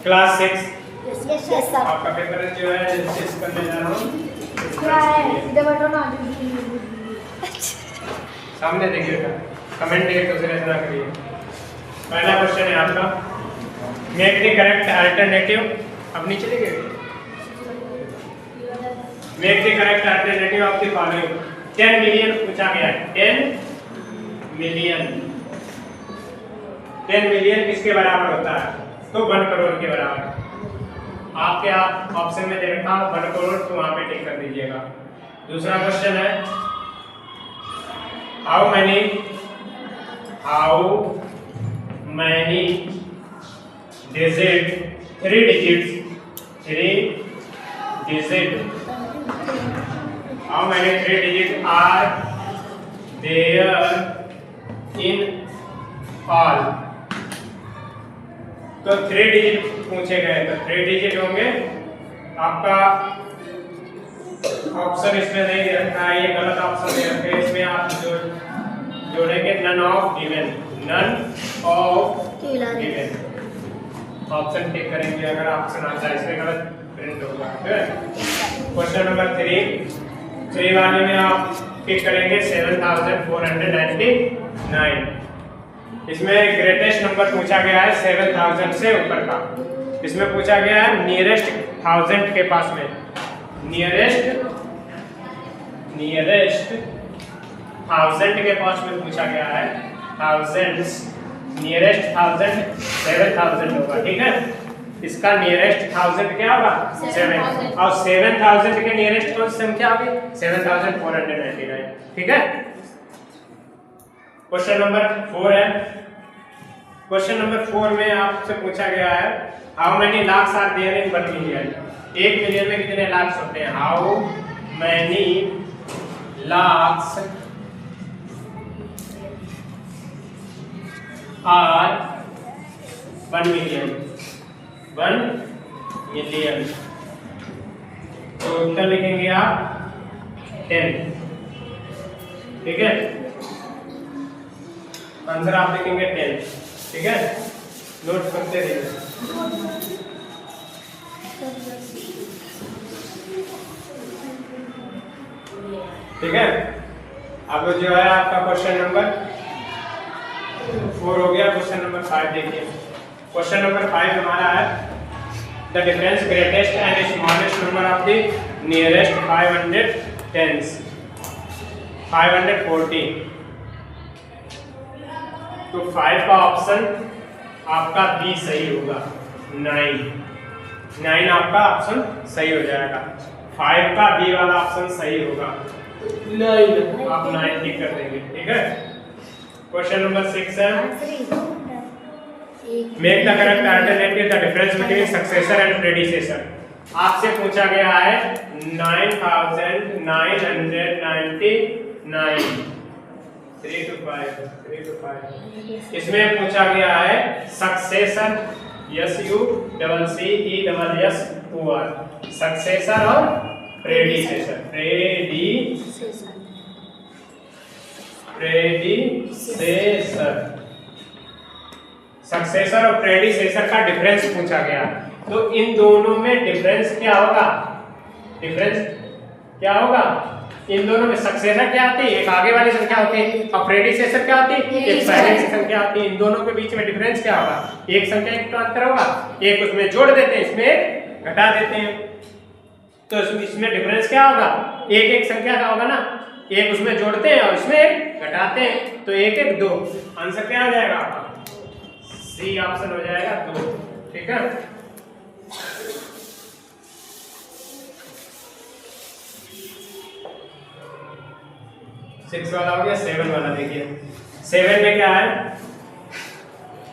Class 6 yes sir. आपका paper जो है डिस्कस करने जा रहा हूँ। क्या है इधर बैठो ना। सामने देखिएगा, कमेंट एक दूसरे से ना करिए। पहला क्वेश्चन है आपका, मेक द करेक्ट अल्टरनेटिव। अब नीचे देखिए, make the correct alternative of the following. 10 million पूछा गया है। 10 मिलियन 10 मिलियन किसके बराबर होता है? तो 1 करोड़ के बराबर। आपके आप ऑप्शन में दे रखा 1 करोड़, तो वहां पे टिक कर दीजिएगा। दूसरा क्वेश्चन है, how many digit 3 digits how many 3 digit are there in all. तो 3 डिजिट पूछे गए, तो 3 डिजिट होंगे। आपका ऑप्शन इसमें नहीं दे रखा है, ये गलत ऑप्शन दे रखा है। इसमें आप जोड़ेंगे none of given, option tick करेंगे अगर ऑप्शन आता है। इसमें गलत प्रिंट होगा। क्वेश्चन नंबर 3 वाले में आप टिक करेंगे 7499। इसमें ग्रेटेस्ट नंबर पूछा गया है 7000 से ऊपर का। इसमें पूछा गया है नियरेस्ट 1000 के पास में, नियरेस्ट 1000 के पास में पूछा गया है। थाउजेंड्स, नियरेस्ट 1000 7000 होगा, ठीक है। इसका नियरेस्ट 1000 क्या होगा? 7। और 7000 के नियरेस्ट कौन सी संख्या होगी? 7499, ठीक है। क्वेश्चन नंबर 4 है। क्वेश्चन नंबर 4 में आपसे पूछा गया है, how many lakhs are there in 1 million. 1 million में कितने लाख्स होते हैं? How many lakhs are 1 million. 1 million, तो उत्तर लिखेंगे आप 10, ठीक है। आंसर आप लिखेंगे 10, ठीक है। नोट करते रहिए, ठीक है। अब जो है आपका क्वेश्चन नंबर 4 हो गया। क्वेश्चन नंबर 5 देखिए। क्वेश्चन नंबर 5 हमारा है, the difference greatest and smallest number of the nearest 510 540। तो 5 का ऑप्शन आपका बी सही होगा। 9 आपका ऑप्शन सही हो जाएगा। 5 का बी वाला ऑप्शन सही होगा। 9 आप 9 टिक कर देंगे, ठीक है। क्वेश्चन नंबर 6 है, make the correct alternative the difference between successor and predecessor. आपसे पूछा गया है 9999। 3 to 5। इसमें पूछा गया है सक्सेसर, SUCCESSOR, सक्सेसर और प्रेडिसेसर। सक्सेसर और प्रेडिसेसर का डिफरेंस पूछा गया। तो इन दोनों में डिफरेंस क्या होगा? डिफरेंस क्या होगा? इन दोनों में सक्सेसर क्या आती है? एक आगे वाली संख्या होती है, और प्रेडिसेसर क्या होती है? एक पहले की संख्या होती है। इन दोनों के बीच में डिफरेंस क्या होगा? एक संख्या एक का अंतर होगा, एक उसमें जोड़ देते हैं, इसमें घटा देते हैं। तो इसमें डिफरेंस क्या होगा? एक संख्या का होगा ना, एक उसमें जोड़ते हैं और इसमें एक घटाते हैं, तो 1 1 2। आंसर क्या हो जाएगा आपका? सी ऑप्शन हो जाएगा 2, ठीक है। सिक्स वाला हो गया। 7 वाला देखिए। 7 में क्या है?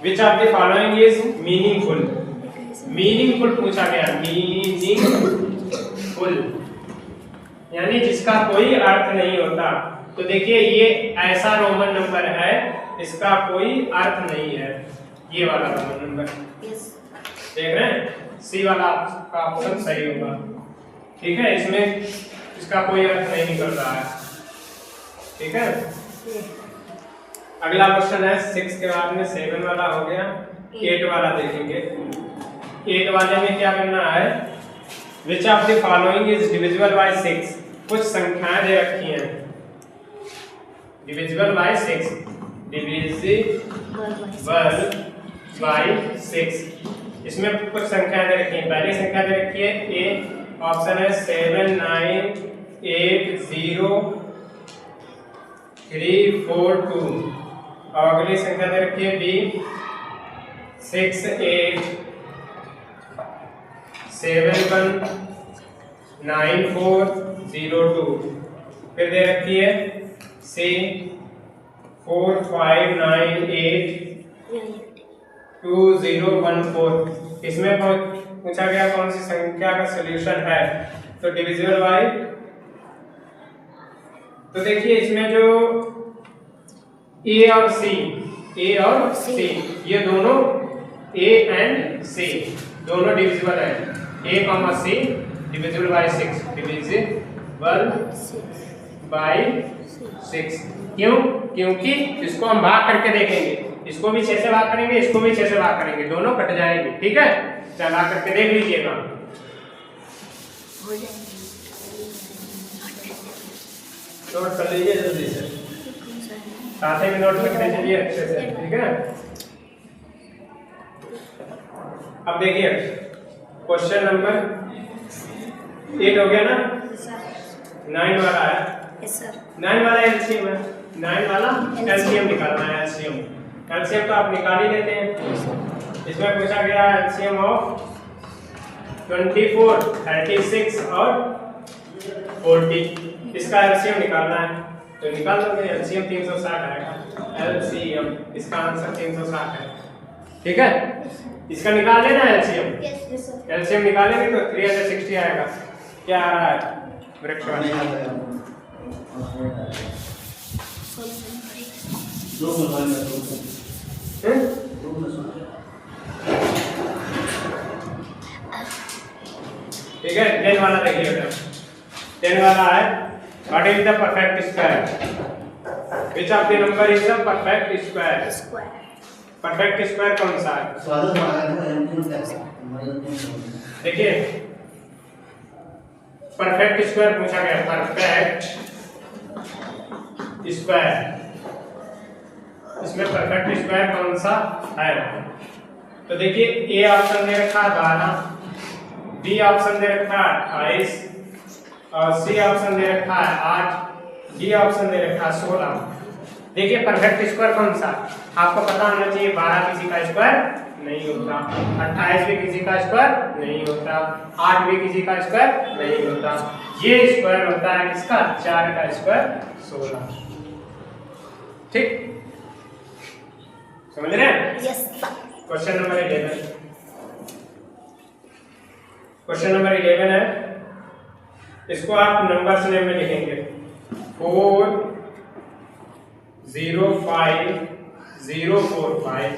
Which of the following is meaningful. Meaningful पूछा गया, मीनिंगफुल यानी जिसका कोई अर्थ नहीं होता। तो देखिए ये ऐसा रोमन नंबर है, इसका कोई अर्थ नहीं है। ये वाला रोमन नंबर देख रहे हैं, सी वाला आपका ऑप्शन सही होगा, ठीक है। इसमें इसका कोई अर्थ नहीं निकल रहा है, ठीक है। अगला क्वेश्चन है 6 के बाद में 7 वाला हो गया, 8 वाला देखेंगे। 8 वाले में क्या करना है, which of the following is divisible by 6। कुछ संख्याएं दे रखी हैं, डिविजिबल बाय 6, डिविजिबल बाय 6। इसमें कुछ संख्याएं दे रखी हैं। पहली संख्या दे रखी है ए, ऑप्शन है 7 9 8 0 3 4 2। और अगली संख्या दे रखी है बी 6 8 7 1 9 4 0 2। फिर दे रखी है सी 4 5 9 8 2 0 1 4। इसमें पूछा गया कौन सी संख्या का सॉल्यूशन है, तो डिविजिबल बाय। तो देखिए इसमें जो ए और सी ये दोनों ए एंड सी दोनों डिविजिबल है। A comma C divisible by 6, divisible by 6। क्यों? क्योंकि इसको हम भाग करके देखेंगे, इसको भी 6 से भाग करेंगे, इसको भी 6 से भाग करेंगे, दोनों कट जाएंगे। ठीक है, चला करके देख लीजिएगा। नोट कर लीजिए जल्दी से, साथ में नोट लिखते चलिए अच्छे से। ठीक है, अब देखिए क्वेश्चन नंबर 8 हो गया ना, 9 वाला है। 9 वाला एलसीएम है, 9 वाला एलसीएम निकालना है। एलसीएम तो आप निकाल ही लेते हैं। इसमें पूछा गया एलसीएम ऑफ 24 36 और 40। इसका एलसीएम निकालना है, तो निकाल लोगे। एलसीएम 360 आएगा। एलसीएम इसका आंसर 360 है। ठीक है, इसका निकाल लेना एलसीएम। एलसीएम निकालेंगे तो 360 आएगा। क्या आ रहा है? वृक्ष ठीक है। 10 वाला देखिएगा, 10 वाला है what is the perfect square, which of the number is the perfect square. Perfect square कौन सा है? देखिए परफेक्ट स्क्वायर पूछा गया, परफेक्ट स्क्वायर। इसमें परफेक्ट स्क्वायर कौन सा है? तो देखिए ए ऑप्शन दे रखा है 12, बी ऑप्शन दे रखा है 28, और सी ऑप्शन दे रखा है 8, डी ऑप्शन दे रखा है 16। देखिए परफेक्ट स्क्वायर कौन सा, आपको पता होना चाहिए। 12 किसी का स्क्वायर नहीं होता, 28 भी किसी का स्क्वायर नहीं होता, 8 भी किसी का स्क्वायर नहीं होता। ये स्क्वायर होता है किसका? 4 का स्क्वायर 16। ठीक, समझ रहे हैं? Yes sir. Question number 11। Question number 11 है, इसको आप नंबर्स नेम में लिखेंगे 4 0 5 0 4 5।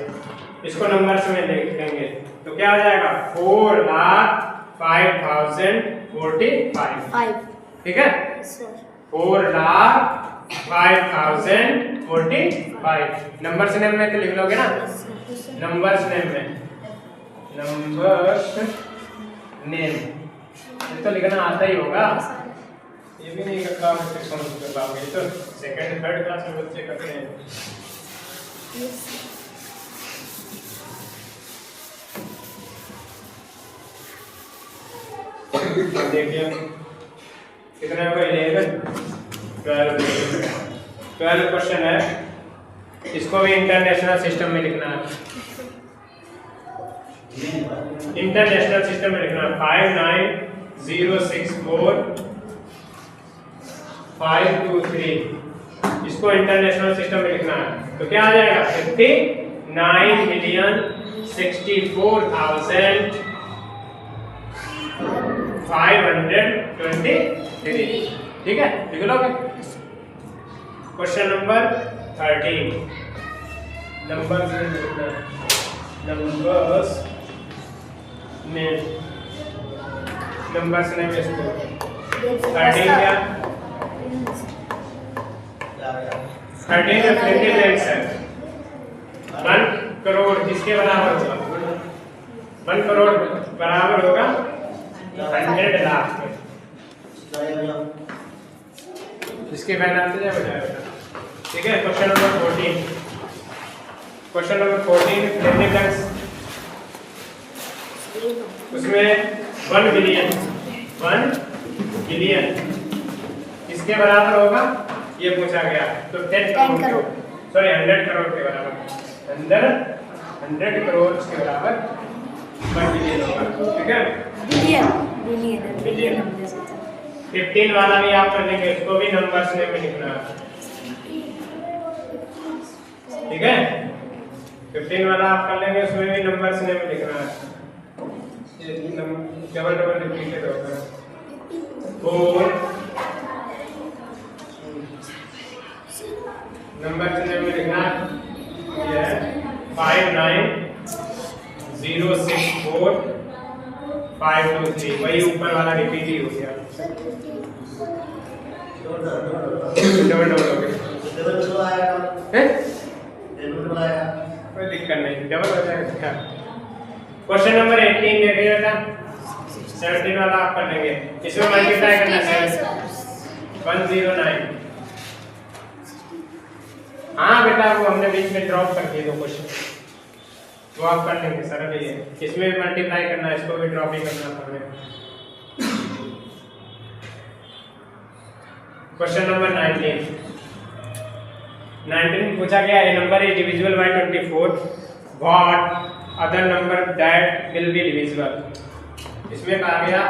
इसको नंबर्स में लिखेंगे तो क्या आ जाएगा? 4,05,045। ठीक है, 4,05,045। नंबर्स नेम में तो लिख लोगे ना, नंबर्स नेम में, नंबर्स नेम तो लिखना आता ही होगा। ये भी नहीं करता कर पाओगे, तो सेकंड थर्ड क्लास में बच्चे करते हैं। देखिए कितने होगा? 11 12 क्वेश्चन है। इसको भी इंटरनेशनल सिस्टम में लिखना है। इंटरनेशनल सिस्टम में लिखना है 59064 523। इसको इंटरनेशनल सिस्टम में लिखना है तो क्या आ जाएगा? 59,64,523। ठीक है, लिख लोगे। क्वेश्चन नंबर 13, नंबर्स में लिखना है, नंबर्स नेम, नंबर्स नेम इसको 13 क्या? 13 में प्रिंटेड लेंस है। करोड़ जिसके बराबर होगा 1 करोड़ बराबर होगा 100 लाख के। इसके बैन आते जाए हो जाएगा। ठीक है, question number 14। Question number 14 fill in the blanks. उसमें 1 बिलियन किसके बराबर होगा ये पूछा गया। तो 10 करोड़ सॉरी 100 करोड़ के बराबर 100 करोड़ के बराबर 1 बिलियन होगा। ठीक है, बिलियन 15 वाला भी आप कर लेंगे, इसको भी नंबर्स में लिखना है। ठीक है, 15 वाला आप कर लेंगे, उसमें भी नंबर्स में लिखना है। डबल रिपीटेड होगा 4 नंबर चुने में लिखना है 59064523 वही ऊपर वाला रिपीट ही हो गया। डबल हो गया कोई दिक्कत नहीं, डबल हो जाएगा। क्वेश्चन नंबर 18 देखिए बेटा, 17 वाला आप कर लेंगे, इसमें मल्टीप्लाई करना है 109। हाँ बेटा वो हमने बीच में ड्रॉप कर दिए 2 क्वेश्चन, वो आप कर लेंगे सरल ही है। इसमें भी मल्टीप्लाई करना है, इसको भी ड्रॉप ही करना पड़ेगा। क्वेश्चन नंबर 19 पूछा गया है number is divisible by 24 what other number that will be divisible. इसमें कहा गया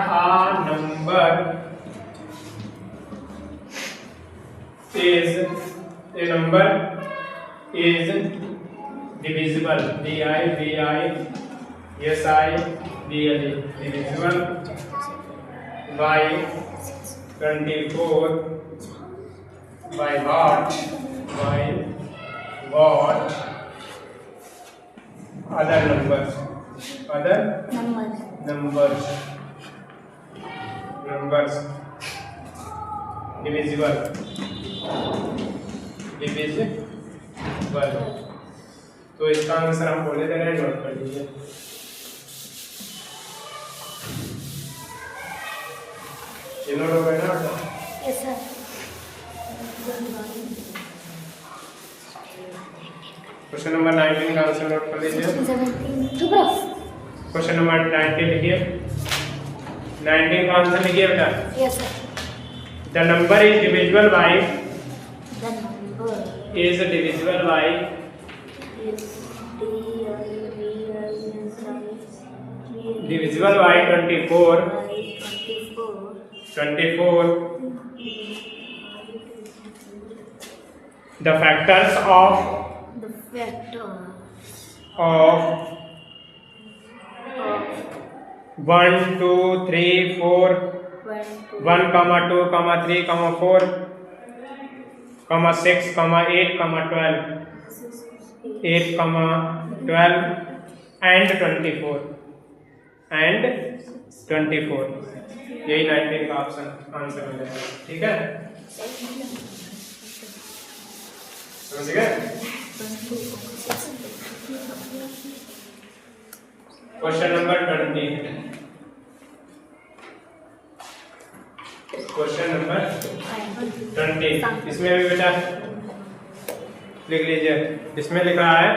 a number is divisible divisible by 24 by what other numbers divisible तो इसका आंसर हम बोले दे रहे हैं, नोट कर लीजिए। ये नोट हो गया ना? Yes sir. क्वेश्चन नंबर 19 का आंसर नोट कर लीजिए। क्वेश्चन नंबर 19 लिखिए, 19 का आंसर लिखिए बेटा। Yes sir. The number is divisible by divisible by 24 the factors of 1 2 3 4 1 2 3 4 6 8 12 and 24 यही 19 का ऑप्शन आंसर हो जाएगा। ठीक है, समझ गए? क्वेश्चन नंबर 20 इसमें भी बेटा लिख लीजिए। इसमें लिखा है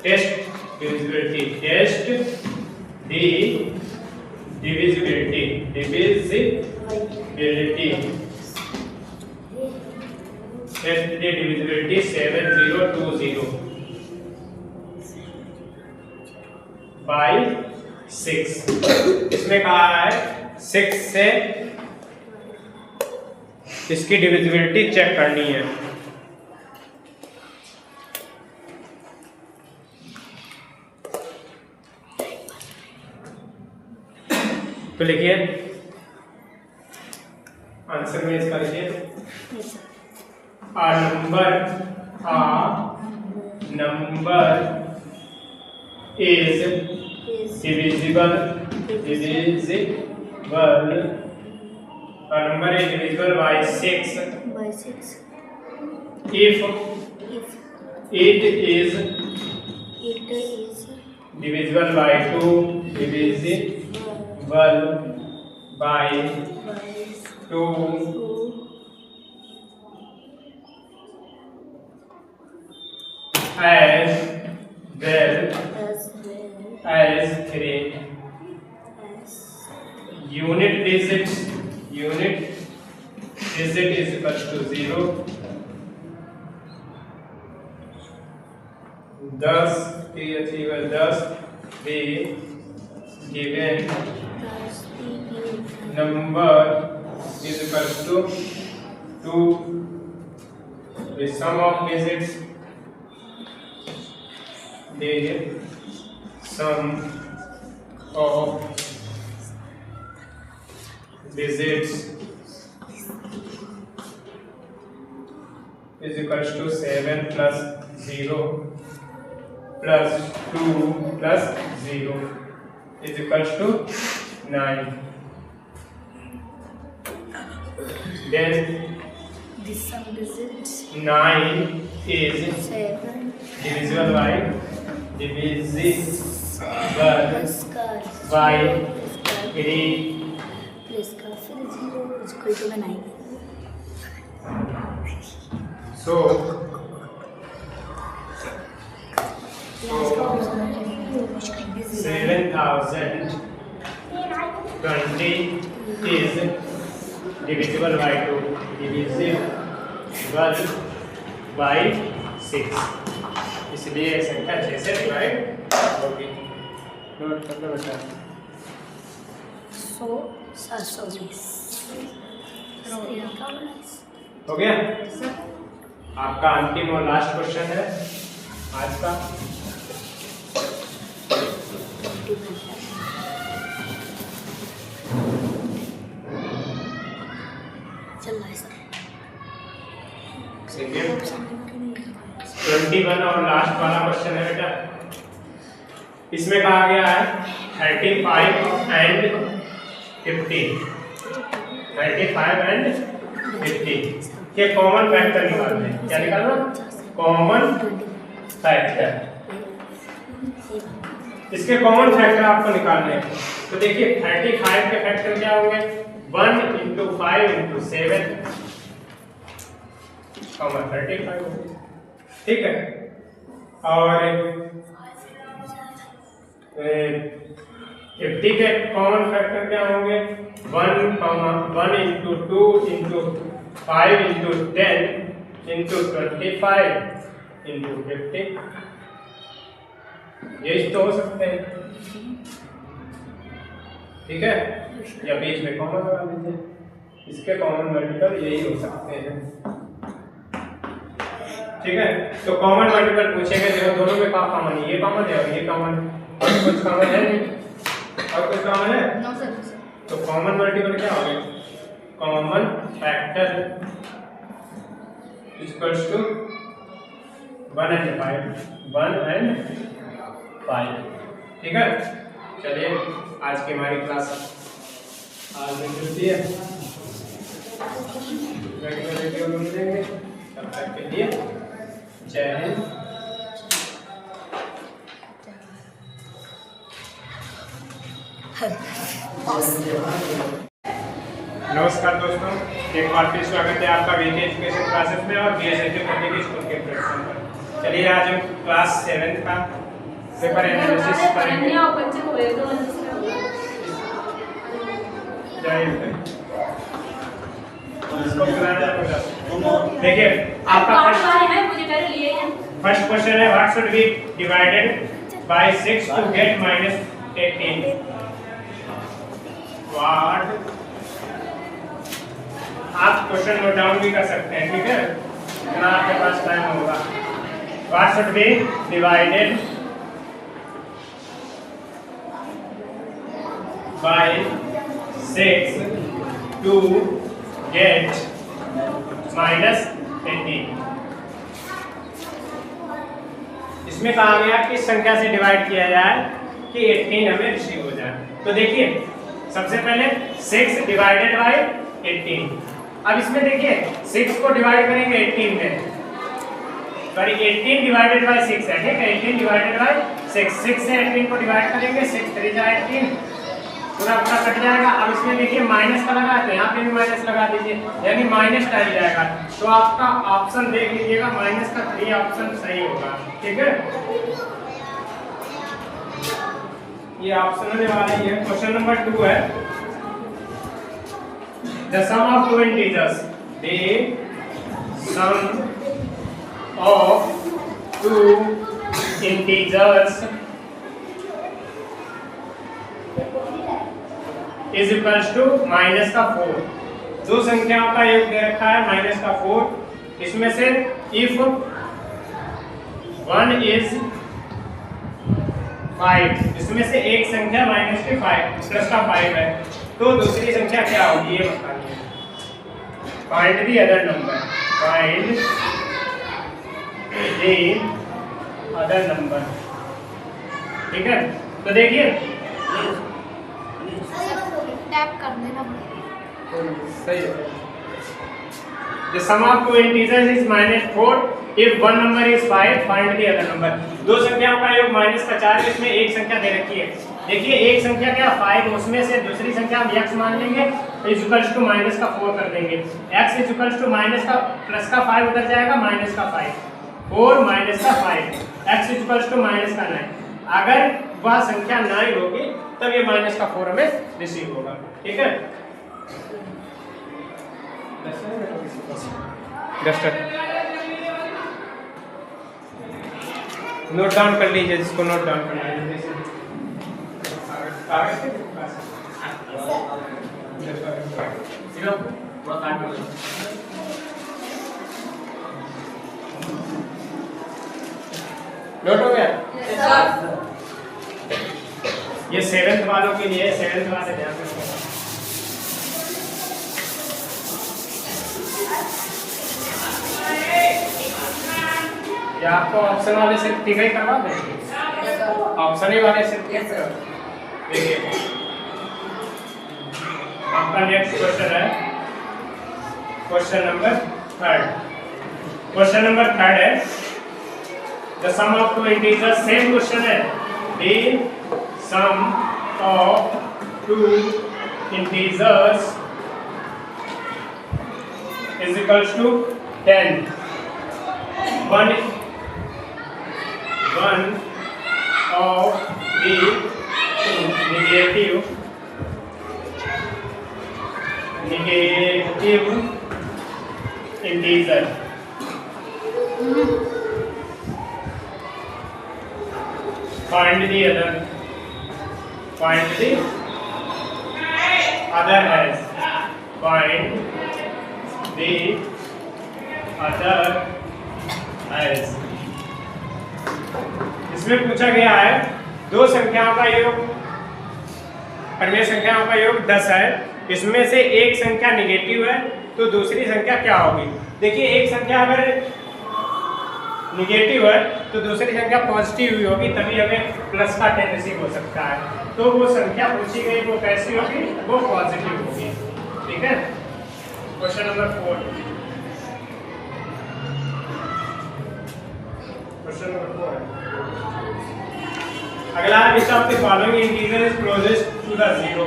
test divisibility test the divisibility 7020 by 6। इसमें कहा है 6 से इसकी डिविजिबिलिटी चेक करनी है। तो लिखिए आंसर में इसका लिखिए a number is divisible by 6 if It is It is divisible by 2, divisible by 2, as well as 3 unit digit is equal to 0, 10 be given number is equal to 2, the sum of digits, the sum of digits is equal to 7 plus 0 plus 2 plus 0 is equal to 9. Then the sum digits 9 is 7 divisible by by 3. Plus का फिर 0 is equal to 9. So 7020 is divisible by 2, divisible by 6, इसलिए संख्या 6 से divide होगी। Note कर लो बेटा। 720 हो गया? आपका अंतिम और लास्ट क्वेश्चन है आज का। सेकेंड 21 और लास्ट वाला क्वेश्चन है बेटा। इसमें कहा गया है 35 एंड 50 के कॉमन फैक्टर निकालना है। क्या निकालना? Common factor. इसके कॉमन फैक्टर आपको निकालने हैं। तो देखिए 35 के फैक्टर क्या होंगे? 1 × 5 × 7 कॉमन 35 होगा। ठीक है। और 50 के कॉमन फैक्टर क्या होंगे? 1 × 2 × 5 × 10 × 25 × 50 ये तो हो सकते हैं। ठीक है, या बीच में कॉमन लगा लीजिए। इसके कॉमन मल्टीपल यही हो सकते हैं। ठीक है, तो कॉमन मल्टीपल पूछेंगे देखो दोनों में क्या कॉमन है? ये कॉमन है और ये कॉमन है। और कुछ कॉमन है नहीं? और कुछ कॉमन है? No sir. तो कॉमन मल्टीपल क्या हो गया? Common factor equals to 1 and 5, 1 and 5। ठीक है, चलिए आज की हमारी क्लास आज में मिलती है। रेगुलर वीडियो में मिलेंगे, तब तक के लिए जय हिंद। नमस्कार दोस्तों, एक बार फिर स्वागत है आपका वीके एजुकेशन क्लासेस में और बीएसएटी पब्लिक स्कूल के प्लेटफॉर्म पर। चलिए आज हम क्लास 7 का पेपर एनालिसिस करेंगे। देखिए आपका फर्स्ट क्वेश्चन है what should be divided by 6 to get -18। What, आप क्वेश्चन नोट डाउन भी कर सकते हैं। ठीक है, इतना आपके पास टाइम होगा। What should be divided by 6 to get -18। इसमें कहा गया कि संख्या से डिवाइड किया जाए कि 18 हमें रिसीव हो जाए। तो देखिए सबसे पहले 6 डिवाइडेड बाय 18। अब इसमें देखिए 6 को डिवाइड करेंगे 18 में सॉरी 18 डिवाइडेड बाय 6 है, ठीक है, 18 डिवाइडेड बाय 6, 6 से 18 को डिवाइड करेंगे, 6 3 जा 18, पूरा पूरा कट जाएगा। अब इसमें देखिए माइनस का लगा है तो यहाँ पे भी माइनस लगा दीजिए, यानी माइनस टाइम जाएगा। तो आपका ऑप्शन देख लीजिएगा, माइनस का 3 ऑप्शन सही होगा, ठीक है। ये ऑप्शन होने वाला ही है। क्वेश्चन नंबर 2 है, the sum of two integers, the sum of two integers is equals to minus का 4। दो संख्याओं का योग दे रखा है माइनस का 4। इसमें से if one is 5, इसमें से एक संख्या माइनस के 5 प्लस का 5 है, तो दूसरी संख्या क्या होगी ये बताइए। Find the other number, find other number, ठीक है। तो देखिए टैप कर देना, सही है। The sum of two integers is -4 if one number is 5, find the other number। दो संख्याओं का योग माइनस का 4 है, इसमें एक संख्या दे रखी है। देखिए एक संख्या क्या 5, उसमें से दूसरी संख्या हम x मान लेंगे, इज इक्वल्स टू माइनस का 4 कर देंगे। x is equals to minus का प्लस का 5 उधर जाएगा, माइनस का 5 4 माइनस का 5, x is equals to minus का 9। अगर वह संख्या 9 होगी तब ये माइनस का 4 हमें रिसीव होगा, ठीक है। नोट डाउन कर लीजिए, जिसको नोट डाउन करना है। नोट हो गया? ये 7th वालों के लिए, 7th वाले ध्यान रखो। या आपको ऑप्शन वाले सिर्फ ठीक ही करवा देंगे, ऑप्शन ही वाले सिर्फ ठीक करो। देखिए आपका नेक्स्ट क्वेश्चन है क्वेश्चन नंबर 3। क्वेश्चन नंबर 3 है the sum of two integers, same question है, the sum of two integers is equals to 10। One of the negative integer find the other as find the other as। इसमें पूछा गया है दो संख्याओं का योग, परिमेय संख्याओं का योग 10 है, इसमें से एक संख्या निगेटिव है तो दूसरी संख्या क्या होगी। देखिए एक संख्या अगर निगेटिव है तो दूसरी संख्या पॉजिटिव हुई होगी, तभी हमें प्लस का 10 रिसीव हो सकता है। तो वो संख्या पूछी गई वो कैसी होगी, वो पॉजिटिव होगी, ठीक है। क्वेश्चन नंबर 4, क्वेश्चन नंबर 4 है अगला, which of the following integer is closest to the 0।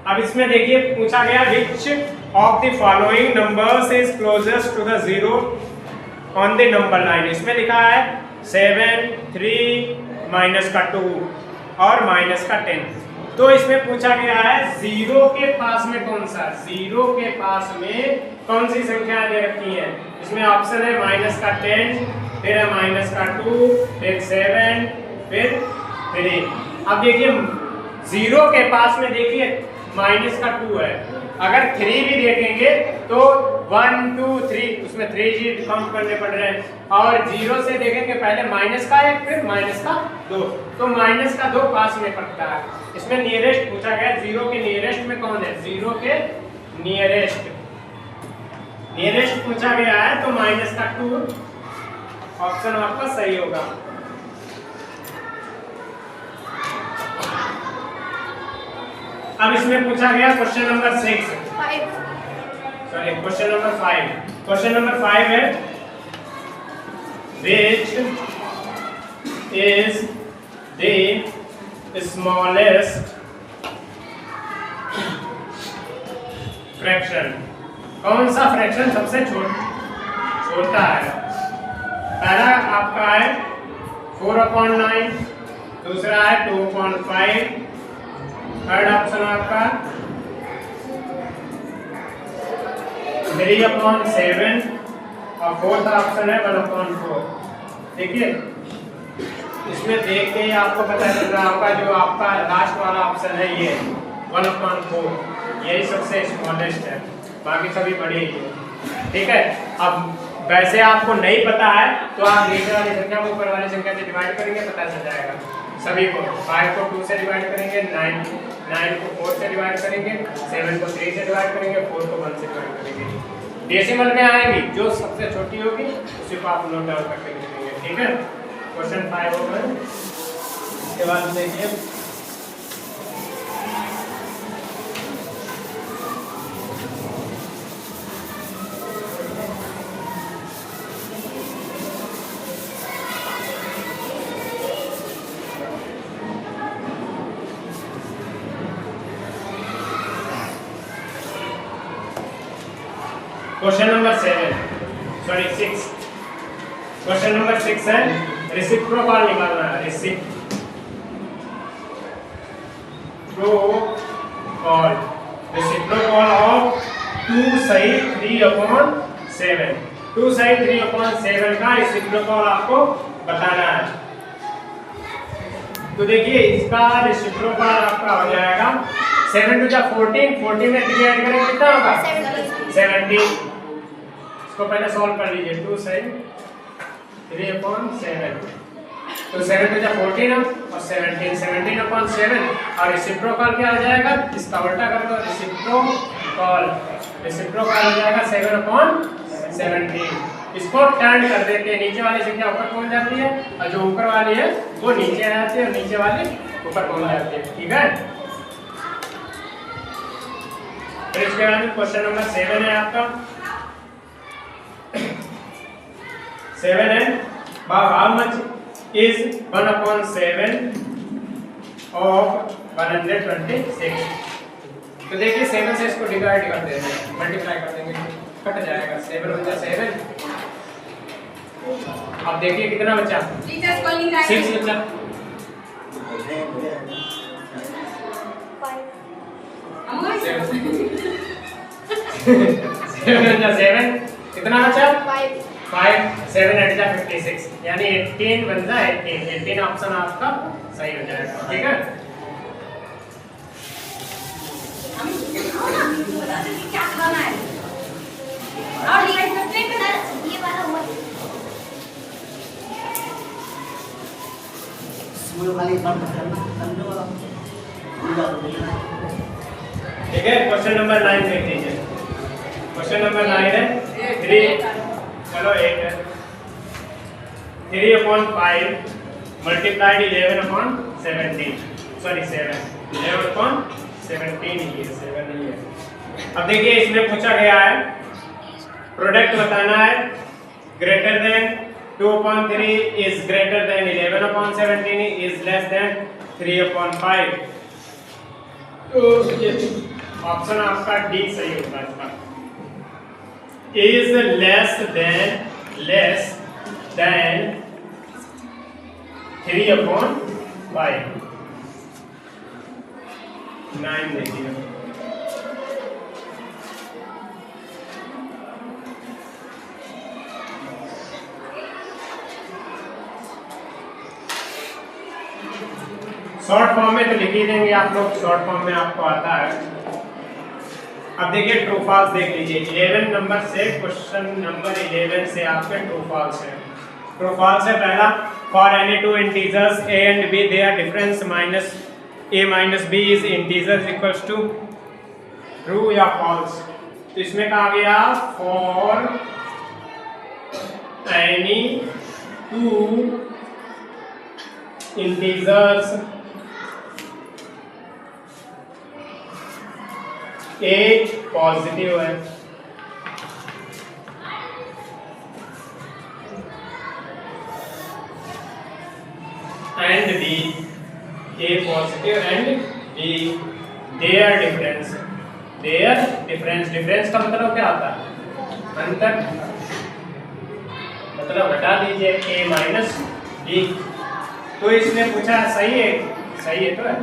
अब इसमें देखिए पूछा गया which of the following numbers is closest to the 0 on the number line। इसमें लिखा है 7, 3, माइनस का 2 और माइनस का 10। तो इसमें पूछा गया है 0 के पास में कौन सा, 0 के पास में कौन सी संख्या दे रखी है। इसमें ऑप्शन है माइनस का 10, फिर है माइनस का 2, फिर 7, फिर 3। अब देखिए 0 के पास में देखिए माइनस का 2 है, अगर 3 भी देखेंगे तो 1 2 3, उसमें 3 जी काउंट करने पड़ रहे हैं, और 0 से देखेंगे पहले माइनस का 1 फिर माइनस का 2, तो माइनस का 2 पास में पड़ता है। इसमें नियरेस्ट पूछा गया, 0 के नियरेस्ट में कौन है, 0 के नियरेस्ट पूछा गया है, तो माइनस का 2 ऑप्शन आपका सही होगा। अब इसमें पूछा गया question number 6, sorry question number 5। Question number 5 है which is the smallest fraction. कौन सा फ्रैक्शन सबसे छोटा है? पहला आपका है 4/9, दूसरा है 2/5, थर्ड ऑप्शन आपका 3/7 और फोर्थ ऑप्शन है 1/4। देखिए इसमें देख के ही आपको पता चल रहा होगा जो आपका लास्ट वाला ऑप्शन है ये 1/4, यही सबसे स्मॉलेस्ट है, बाकी सभी बड़े ही है। ठीक है, अब वैसे आपको नहीं पता है तो आप नीचे वाली संख्या को ऊपर वाली संख्या से डिवाइड करेंगे, पता चल जाएगा सभी को। 5 को 2 से डिवाइड करेंगे, 9 को 4 से डिवाइड करेंगे, 7 को 3 से डिवाइड करेंगे, 4 को 1 से डिवाइड करेंगे। डेसिमल में आएंगी, जो सबसे छोटी होगी उसी को आप नोट डाउन करके लिखेंगे। ठीक है, क्वेश्चन 5 होगा। इसके बाद देखिए क्वेश्चन नंबर 6। क्वेश्चन नंबर 6 है रेसिप्रोकल निकालना है। रेसिप्रोकल ऑफ 2 सही 3/7। 2 सही 3/7 का रेसिप्रोकल आपको बताना है। तो देखिए इसका रेसिप्रोकल आपका हो जाएगा 7 टू 14, 14 में 3 ऐड करेंगे कितना होगा 17। इसको पहले सॉल्व कर लीजिए। 2 सही 3/7, तो 7 टू 14 और 17/7 और रेसिप्रोकल क्या हो जाएगा, इसका उल्टा कर दो, रेसिप्रोकल हो जाएगा 7/17। इसको टर्न कर देते हैं, नीचे वाली संख्या ऊपर पहुंच जाती है और जो ऊपर वाली है वो नीचे आ जाती है और नीचे वाली ऊपर पहुंच जाती है। ठीक है, फिर इसके बाद क्वेश्चन नंबर 7 है आपका। 7 है how much is 1/7 of 126। तो देखिए 7 से इसको डिवाइड कर देंगे, मल्टीप्लाई कर देंगे, कट जाएगा 7 × 7। अब देखिए कितना बचा 6 बचा। 7 कितना बचा 5, 7 8 जा 56, यानी 18 बन जा 18 ऑप्शन आपका सही हो जाएगा। ठीक है, क्या खाना है और ये वाला हुआ ठीक है। क्वेश्चन नंबर 9 देख लीजिए। क्वेश्चन नंबर 9 है 3 चलो 8 है 3/5 मल्टीप्लाइड 11/17, सॉरी 7 11/17 ही है, 7 नहीं है। अब देखिए इसमें पूछा गया है प्रोडक्ट बताना है, greater than 2/3 is greater than 11/17 is less than 3/5। तो ये ऑप्शन आपका डी सही होगा इसका, इज लेस देन 3/5। 9 देखिए शॉर्ट फॉर्म में तो लिख ही देंगे आप लोग, शॉर्ट फॉर्म में आपको आता है। अब देखिए ट्रू फॉल्स देख लीजिए 11 नंबर से, क्वेश्चन नंबर 11 से आपके ट्रू फॉल्स है। ट्रू फॉल्स है पहला, for any two integers a and b their difference -a - b is integers equals to. True या फॉल्स? तो इसमें कहा गया for any two integers a positive है and B, A positive and B, their difference का मतलब क्या होता है? अंतर, मतलब हटा दीजिए A माइनस B। तो इसने पूछा सही है तो है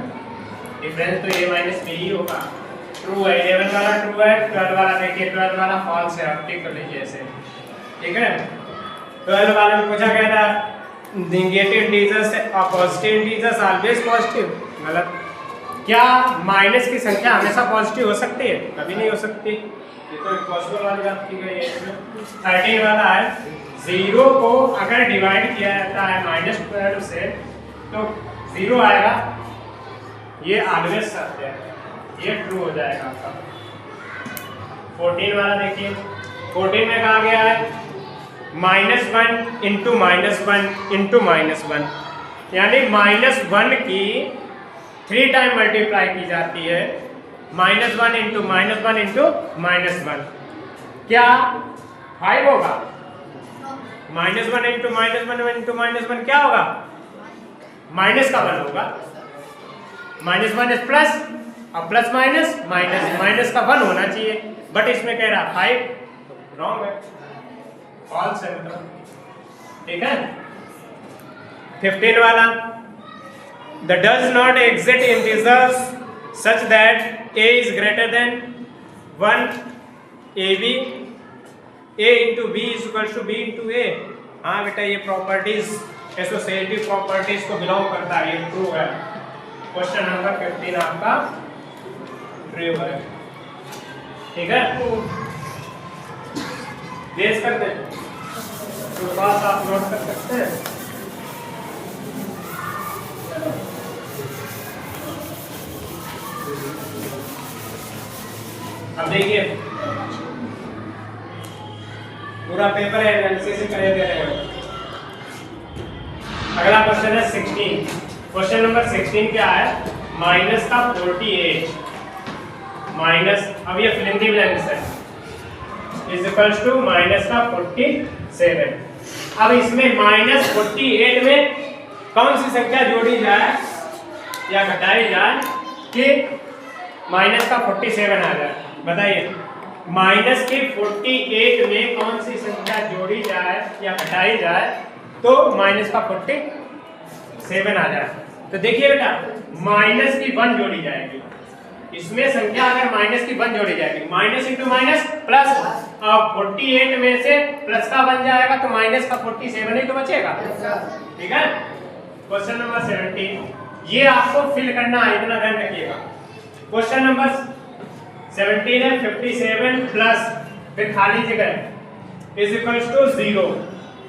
डिफरेंस तो A माइनस B ही होगा। ट्रू है, 11 वाला ट्रू है, 12 वाला देखिए 12 वाला फॉल्स है। आप टिक कर लीजिए ऐसे, ठीक है। 12 वाले में पूछा गया था नेगेटिव इंटीजर्स और पॉजिटिव इंटीजर्स ऑलवेज पॉजिटिव, गलत। क्या माइनस की संख्या हमेशा पॉजिटिव हो सकती है? कभी नहीं हो सकती, ये तो इम्पॉसिबल वाली बात की गई है इसमें। 13 वाला है 0 को अगर डिवाइड किया जाता है -12 से तो 0 आएगा, ये ऑलवेज सत्य है, ये ट्रू हो जाएगा आपका। 14 वाला देखिए, 14 में कहा गया है -1 इंटू -1 इंटू -1, यानी -1 की 3 टाइम मल्टीप्लाई की जाती है। -1 इंटू -1 इंटू -1 क्या 5 होगा? -1 इंटू -1 इंटू -1 क्या होगा? माइनस का 1 होगा। -1 इज प्लस और प्लस माइनस का 1 होना चाहिए, बट इसमें कह रहा 5, रॉन्ग है, फॉल्स है मतलब, ठीक है। 15 वाला the does not exist integers such that a is greater than 1 ab, a into b is equal to b into a। हाँ बेटा, ये प्रॉपर्टीज एसोसिएटिव प्रॉपर्टीज को बिलोंग करता है, ये ट्रू है। क्वेश्चन नंबर 15 आपका ट्रू है, ठीक है। गेस करते हैं तो पास आप नोट कर सकते हैं। अब देखिए पूरा पेपर है, एनालिसिस ही करे दे रहे हैं। अगला क्वेश्चन है 16। क्वेश्चन नंबर 16 क्या है? माइनस का 48 माइनस, अब ये फिलिंदी ब्लैंक्स है, इज इक्वल्स टू माइनस का 47। अब इसमें -48 में कौन सी संख्या जोड़ी जाए या घटाई जाए कि माइनस का 47 आ जाए? बताइए, माइनस के 48 में कौन सी संख्या जोड़ी जाए या घटाई जाए तो माइनस का 47 आ जाए? तो देखिए बेटा, माइनस की 1 जोड़ी जाएगी इसमें संख्या, अगर माइनस की 1 जोड़ी जाएगी, माइनस इंटू माइनस प्लस, और 48 में से प्लस का 1 जाएगा तो माइनस का 47 ही तो बचेगा, ठीक है। क्वेश्चन नंबर 17, ये आपको फिल करना है, इतना ध्यान रखिएगा। क्वेश्चन नंबर 17 है 57 प्लस फिर खाली जगह इज इक्वल्स टू 0।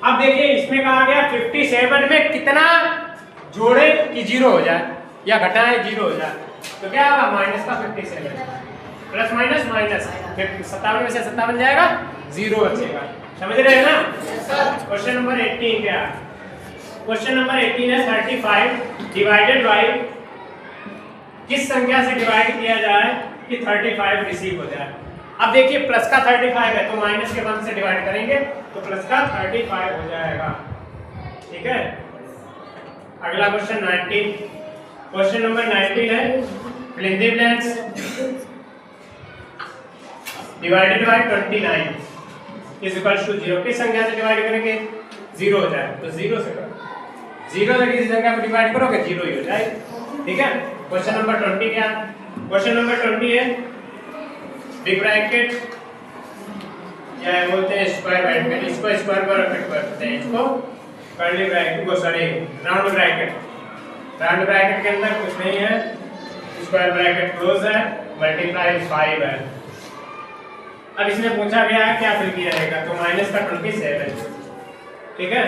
अब देखिए इसमें कहा गया 57 में कितना जोड़े कि 0 हो जाए या घटाएं 0 हो जाए, तो क्या होगा? माइनस का 57 प्लस माइनस माइनस, फिर 57 में से 57 जाएगा, 0 बचेगा। समझ रहे हैं ना? क्वेश्चन नंबर 18 क्या? क्वेश्चन नंबर 18 है 35 डिवाइडेड बाई, किस संख्या से डिवाइड किया जाए कि 35 रिसीव हो जाए? अब देखिए प्लस का 35 है तो माइनस के 1 से डिवाइड करेंगे तो प्लस का 35 हो जाएगा, ठीक है। अगला क्वेश्चन 19। क्वेश्चन नंबर 19 है fill in the blanks divided by 29 is equals to 0। किस संख्या से डिवाइड करेंगे? 0 हो जाए तो 0 से करो, 0 से किसी संख्या को डिवाइड करोगे 0 ही हो जाएगा, ठीक है। क्वेश्चन नंबर 20 क्या? क्वेश्चन नंबर 20 है बिग ब्रैकेट या बोलते हैं स्क्वायर ब्रैकेट, इसको स्क्वायर ब्रैकेट करते हैं, इसको कर्ली ब्रैकेट को, sorry round bracket. Round bracket के अंदर कुछ नहीं है, स्क्वायर ब्रैकेट क्लोज है, मल्टीप्लाई 5 है। अब इसमें पूछा गया है क्या फिल किया जाएगा, तो माइनस का 27, ठीक है।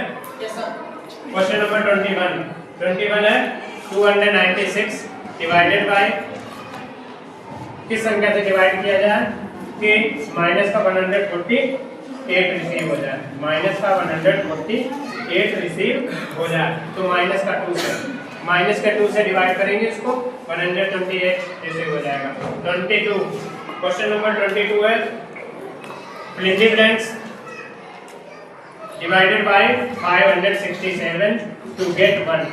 क्वेश्चन नंबर 21 है 296 डिवाइडेड बाय, किस संख्या से डिवाइड किया जाए कि माइनस का 148 रिसीव हो जाए, माइनस का 148 रिसीव हो जाए तो माइनस का 2 से डिवाइड करेंगे इसको, 128 रिसीव हो जाएगा। 22 क्वेश्चन नंबर 22 है fill in the blanks divided by 567 to get 1।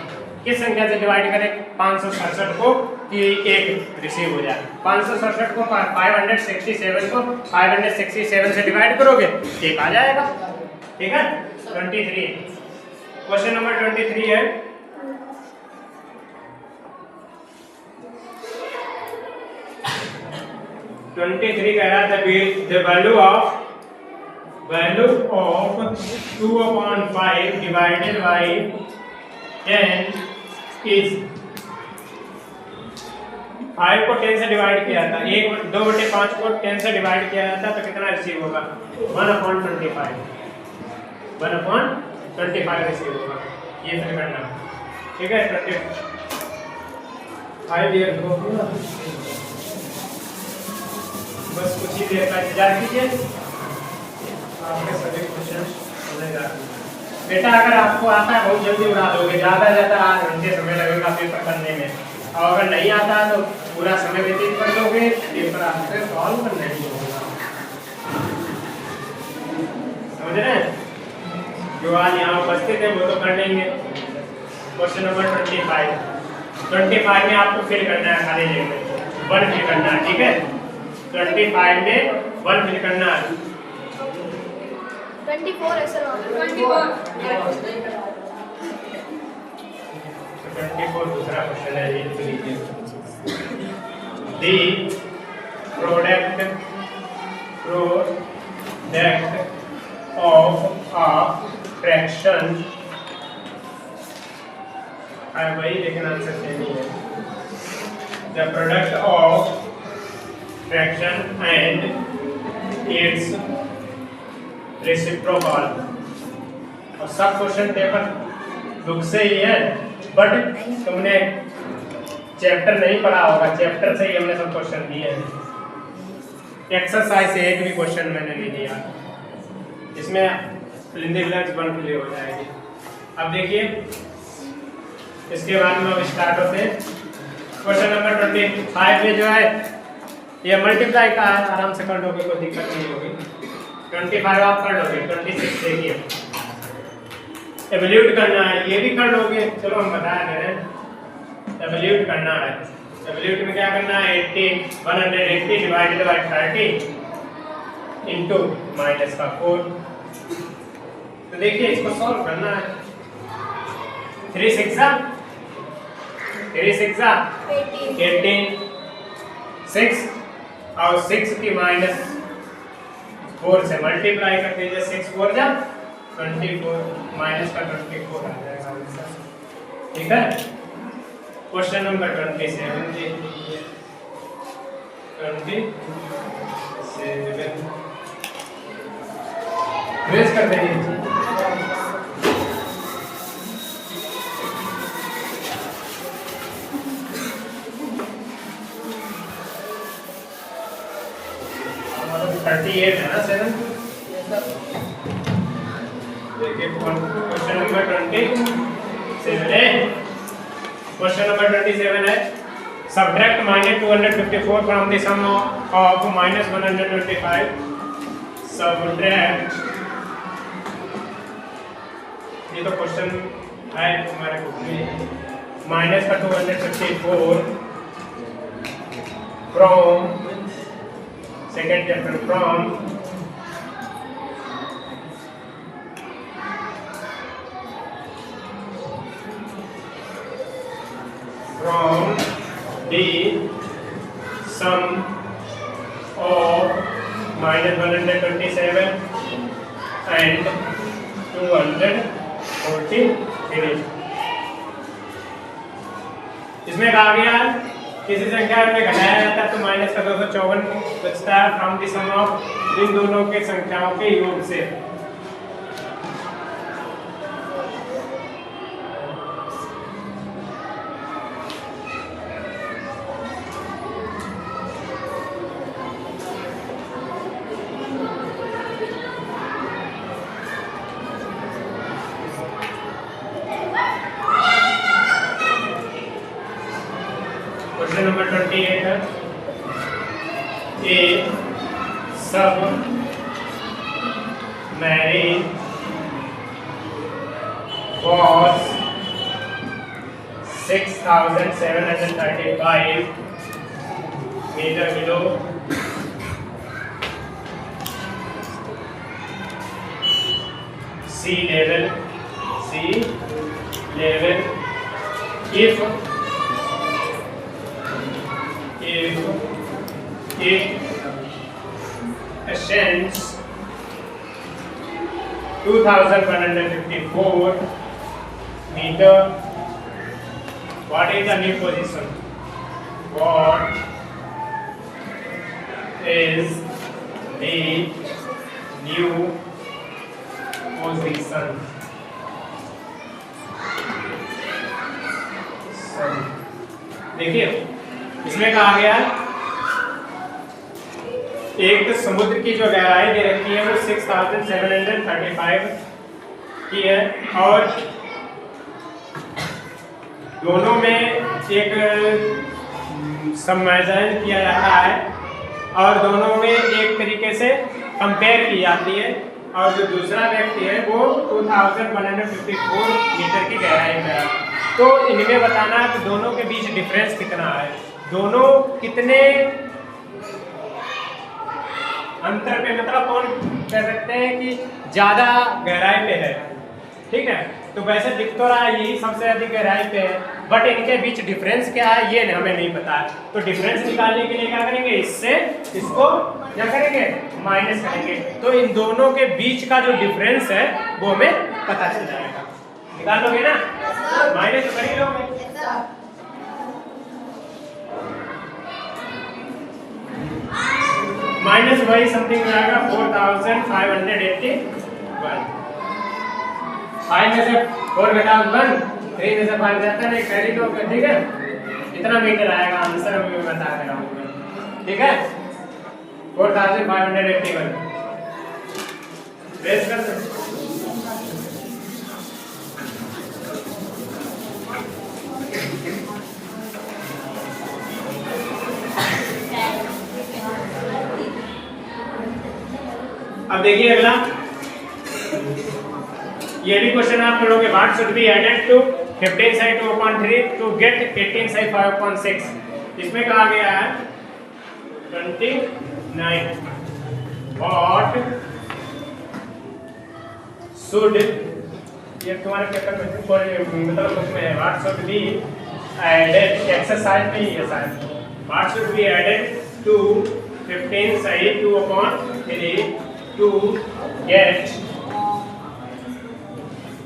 किस संख्या से डिवाइड करें 567 को कि एक रिसीव हो जाए। 567 को 567 को 567 से डिवाइड करोगे एक आ जाएगा। ठीक है। 23 क्वेश्चन नंबर 23 है, कह रहा था the value of 2/5 divided by 10 is 5 को 10 से डिवाइड किया था, 2/5 को 10 से डिवाइड किया था तो कितना रिसीव होगा 1/25 रिसीव होगा। ये फिर करना। ठीक है। 25 ईयर को बस कुछ ही देर का इंतजार कीजिए, आपके सभी क्वेश्चन होने जा रहे हैं। बेटा अगर आपको आता है बहुत जल्दी उड़ा दोगे, ज़्यादा 8 घंटे समय लगेगा पेपर करने में, और अगर नहीं आता है तो पूरा समय व्यतीत कर दोगे, पेपर आपसे सॉल्व करने नहीं होगा। समझ रहे हैं? जो आज यहाँ उपस्थित है वो तो कर लेंगे। क्वेश्चन नंबर 25 में आपको फिल करना है खाली जगह में 1 फिल करना है। ठीक है। 25 में 1 फिल करना है। 24 है सर। 24 दूसरा क्वेश्चन है, ये लिख लीजिए। The product of a fraction, वही लेकिन आंसर सेम ही है। The product of fraction and it's reciprocal. और सब क्वेश्चन पेपर बुक से ही है, बट तुमने चैप्टर नहीं पढ़ा होगा, चैप्टर से ही हमने सब क्वेश्चन दिए हैं। एक्सरसाइज से एक भी क्वेश्चन मैंने नहीं दिया, इसमें लिंदी ब्लैंक्स 1 क्लियर हो जाएगी। अब देखिए इसके बाद में अब स्टार्ट होते हैं। क्वेश्चन नंबर 25 में जो है ये मल्टीप्लाई का है, आराम से कर लोगे, कोई दिक्कत नहीं होगी। 25 आप कर लोगे। 26 देखिए एवल्यूट करना है, ये भी कर लोगे, चलो हम बता दे रहे हैं। एवल्यूट करना है, एवल्यूट में क्या करना है 180 डिवाइडेड बाय 30 इनटू माइनस का 4। तो देखिए इसको सॉल्व करना है। 3 6 18 6 और 6 की माइनस 4 से मल्टीप्लाई कर दीजिए। 6 4 जा 24 माइनस का 24 आ जाएगा आंसर। ठीक है। क्वेश्चन नंबर 27 देख लीजिए। 27 रेज कर देंगे। है ना 7। देखिए क्वेश्चन नंबर 27 है। क्वेश्चन नंबर 27 है subtract -254 from the sum of -125। Subtract, ये तो क्वेश्चन है हमारे बुक में। माइनस का 254 from second chapter from the sum of -127 and 243। इसमें कहा गया किसी संख्या में घटाया जाता है तो माइनस का 254 बचता है फ्रॉम द सम ऑफ इन दोनों के संख्याओं के योग से। क्वेश्चन नंबर 28 है ए सब marriage was 6,735 meter below sea level if it ascends 2,154 meter. What is the new position? What is the new position? देखिए इसमें कहा गया एक तो समुद्र की जो गहराई दे रखी है वो 6,735 की है और दोनों में एक समायोजन किया जाता है और दोनों में एक तरीके से कंपेयर की जाती है और जो दूसरा व्यक्ति है वो 2,154 मीटर की गहराई में है। तो इनमें बताना है कि दोनों के बीच डिफरेंस कितना है, दोनों कितने अंतर पे, मतलब कौन कह सकते हैं कि ज्यादा गहराई पे है, ठीक है। तो वैसे दिख तो रहा है यही सबसे अधिक गहराई पे है, बट इनके बीच डिफरेंस क्या है ये हमें नहीं पता है। तो डिफरेंस निकालने के लिए क्या करेंगे, इससे इसको क्या करेंगे, माइनस करेंगे। तो इन दोनों के बीच का जो डिफरेंस है वो हमें पता चल जाएगा। निकाल लोगे ना, माइनस तो कर ही लोगे। माइनस वही समथिंग में आएगा 4,581। 5 में से 4 घटा 1, 3 में से 5 जाता है, कैरी लो, ठीक है। इतना मीटर आएगा आंसर, मैं बता रहा हूँ, ठीक है। 4,581 बेस कर सकते। अब देखिए अगला, ये भी क्वेश्चन आप पढ़ोगे, what should be added to 15 side 2/3 to get 18 side 5/6। इसमें कहा गया है 29 व्हाट शुड, ये तुम्हारे पेपर में मतलब उसमें है, what should be added, exercise में ही है शायद, what should be added to 15 side 2/3 to get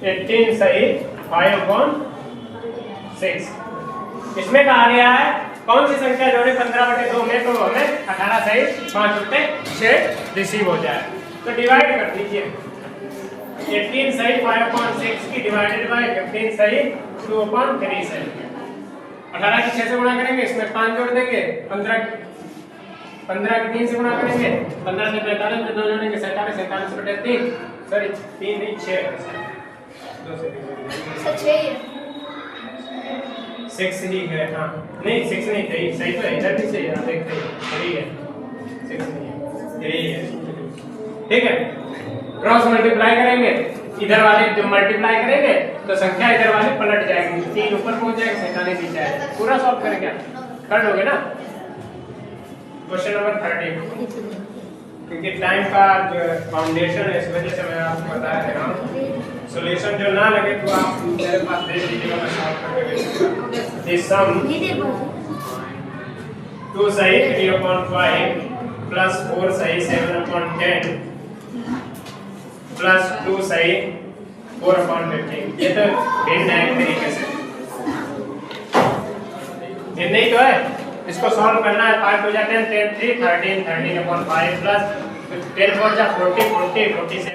18 सही 5/6। इसमें कहा गया है कौन सी संख्या जोड़े 15/2 में तो हमें 18 सही 5/6 रिसीव हो जाए। तो डिवाइड कर दीजिए, 18 सही 5/6 की डिवाइडेड बाय 15 सही 2/3 सही। 18 की 6 से गुणा करेंगे, इसमें 5 जोड़ देंगे, 15 की 3 से गुणा करेंगे, 15 से 45 में 2 जोड़ेंगे, 47 47 3 सॉरी 3 नहीं 6 2 से 6 ही है। हाँ नहीं 6 नहीं थे, सही तो है, इधर भी सही है, देखते हैं 3 है, 6 नहीं है, 3 है, ठीक है। क्रॉस मल्टीप्लाई करेंगे, इधर वाले जो मल्टीप्लाई करेंगे तो संख्या इधर वाली पलट जाएगी, 3 ऊपर पहुंच जाएगा, 47 नीचे आएगा। पूरा सॉल्व करेंगे, कर लोगे ना। क्वेश्चन नंबर 30, क्योंकि टाइम का जो फाउंडेशन है इस वजह से मैं आपको बता रहा हूँ, सॉल्यूशन जो ना लगे तो आप मेरे पास दे दीजिएगा, मैं सॉल्व करके भेजूंगा। दिस सम 2 सही 3/5 प्लस 4 सही 7/10 प्लस 2 सही 4/15, ये तो भिन्न है एक तरीके से, भिन्न ही तो है। इसको सॉल्व करना है, 5 हो जाते हैं 10 3 13 13/5 प्लस 10 4 जा 40 40 47